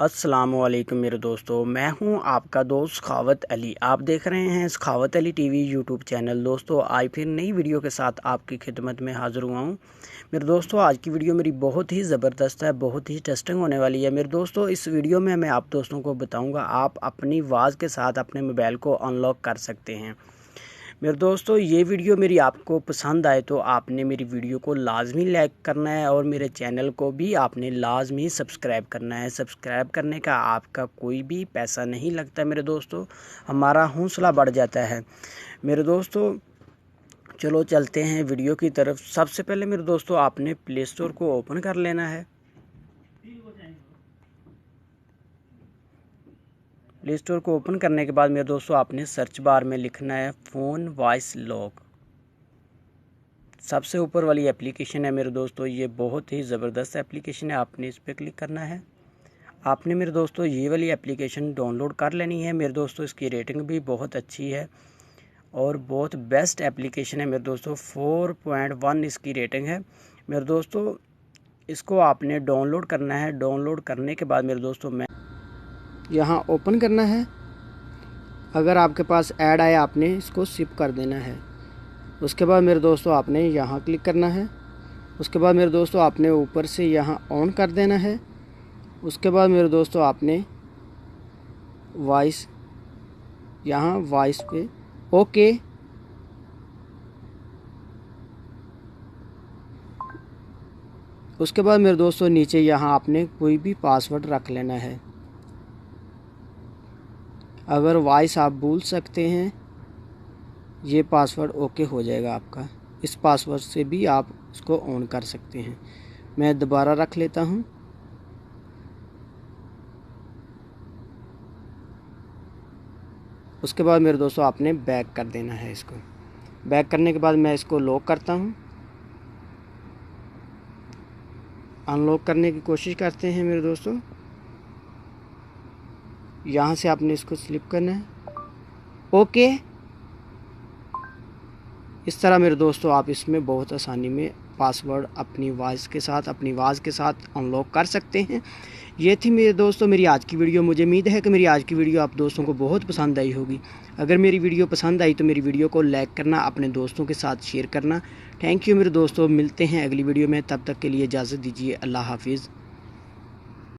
अस्सलामुअलैकुम मेरे दोस्तों, मैं हूं आपका दोस्त सखावत अली। आप देख रहे हैं सखावत अली टीवी यूट्यूब चैनल। दोस्तों आज फिर नई वीडियो के साथ आपकी खिदमत में हाज़िर हुआ हूं। मेरे दोस्तों आज की वीडियो मेरी बहुत ही ज़बरदस्त है, बहुत ही इंटरेस्टिंग होने वाली है। मेरे दोस्तों इस वीडियो में मैं आप दोस्तों को बताऊँगा आप अपनी आवाज़ के साथ अपने मोबाइल को अनलॉक कर सकते हैं। मेरे दोस्तों ये वीडियो मेरी आपको पसंद आए तो आपने मेरी वीडियो को लाजमी लाइक करना है और मेरे चैनल को भी आपने लाजमी सब्सक्राइब करना है। सब्सक्राइब करने का आपका कोई भी पैसा नहीं लगता मेरे दोस्तों, हमारा हौसला बढ़ जाता है। मेरे दोस्तों चलो चलते हैं वीडियो की तरफ। सबसे पहले मेरे दोस्तों आपने प्ले स्टोर को ओपन कर लेना है। प्ले स्टोर को ओपन करने के बाद मेरे दोस्तों आपने सर्च बार में लिखना है फ़ोन वॉइस लॉक। सबसे ऊपर वाली एप्लीकेशन है मेरे दोस्तों, ये बहुत ही ज़बरदस्त एप्लीकेशन है, आपने इस पर क्लिक करना है। आपने मेरे दोस्तों ये वाली एप्लीकेशन डाउनलोड कर लेनी है। मेरे दोस्तों इसकी रेटिंग भी बहुत अच्छी है और बहुत बेस्ट एप्लीकेशन है मेरे दोस्तों। 4.1 इसकी रेटिंग है मेरे दोस्तों। इसको आपने डाउनलोड करना है। डाउनलोड करने के बाद मेरे दोस्तों मैं यहाँ ओपन करना है। अगर आपके पास ऐड आए आपने इसको सिप कर देना है। उसके बाद मेरे दोस्तों आपने यहाँ क्लिक करना है। उसके बाद मेरे दोस्तों आपने ऊपर से यहाँ ऑन कर देना है। उसके बाद मेरे दोस्तों आपने वॉइस यहाँ वॉइस पे ओके। उसके बाद मेरे दोस्तों नीचे यहाँ आपने कोई भी पासवर्ड रख लेना है। अगर वॉइस आप भूल सकते हैं ये पासवर्ड ओके हो जाएगा आपका। इस पासवर्ड से भी आप इसको ऑन कर सकते हैं। मैं दोबारा रख लेता हूँ। उसके बाद मेरे दोस्तों आपने बैक कर देना है इसको। बैक करने के बाद मैं इसको लॉक करता हूँ। अनलॉक करने की कोशिश करते हैं मेरे दोस्तों। यहाँ से आपने इसको स्लिप करना है ओके। इस तरह मेरे दोस्तों आप इसमें बहुत आसानी में पासवर्ड अपनी आवाज़ के साथ अनलॉक कर सकते हैं। ये थी मेरे दोस्तों मेरी आज की वीडियो। मुझे उम्मीद है कि मेरी आज की वीडियो आप दोस्तों को बहुत पसंद आई होगी। अगर मेरी वीडियो पसंद आई तो मेरी वीडियो को लाइक करना, अपने दोस्तों के साथ शेयर करना। थैंक यू मेरे दोस्तों, मिलते हैं अगली वीडियो में। तब तक के लिए इजाज़त दीजिए। अल्लाह हाफिज़।